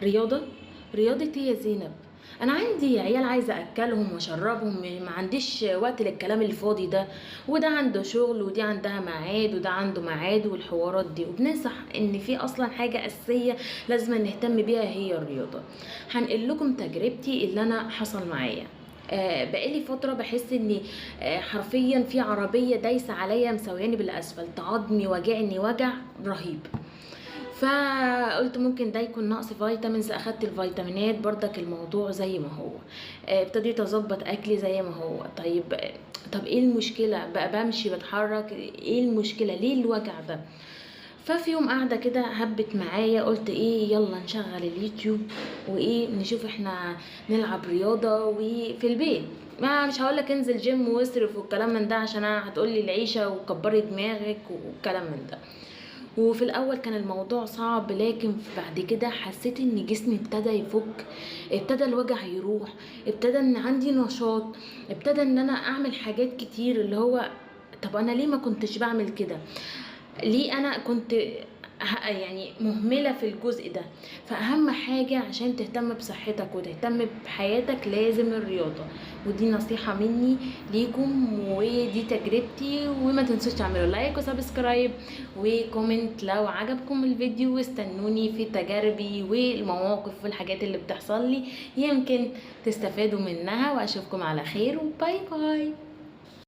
رياضة؟ رياضة ايه يا زينب؟ انا عندي عيال عايزه اكلهم واشربهم، ما عنديش وقت للكلام الفاضي ده. وده عنده شغل ودي عندها ميعاد وده عنده ميعاد والحوارات دي، وبننصح ان في اصلا حاجه اساسيه لازم نهتم بيها هي الرياضه. هنقل لكم تجربتي اللي انا حصل معايا. بقالي فتره بحس اني حرفيا في عربيه دايسه عليا مسوياني بالاسفلت، عظمي واجعني وجع رهيب. فقلت ممكن ده يكون نقص فيتامينز، اخدت الفيتامينات برضك الموضوع زي ما هو. ابتديت اظبط اكلي زي ما هو. طيب طب ايه المشكله بقى؟ بمشي بتحرك، ايه المشكله؟ ليه الوجع ده؟ ففي يوم قاعده كده هبت معايا، قلت ايه يلا نشغل اليوتيوب وايه نشوف احنا نلعب رياضه وفي البيت. ما مش هقولك انزل جيم واصرف والكلام من ده، عشان هتقولي العيشه وكبري دماغك والكلام من ده. وفي الاول كان الموضوع صعب، لكن بعد كده حسيت ان جسمي ابتدى يفك، ابتدى الوجع يروح، ابتدى ان عندي نشاط، ابتدى ان انا اعمل حاجات كتير. اللي هو طب انا ليه ما كنتش بعمل كده؟ ليه انا كنت يعني مهملة في الجزء ده؟ فأهم حاجة عشان تهتم بصحتك وتهتم بحياتك لازم الرياضة. ودي نصيحة مني ليكم ودي تجربتي. وما تنسوش تعملوا لايك وسبسكرايب وكومنت لو عجبكم الفيديو، واستنوني في تجاربي والمواقف والحاجات اللي بتحصل لي، يمكن تستفادوا منها. واشوفكم على خير وباي باي.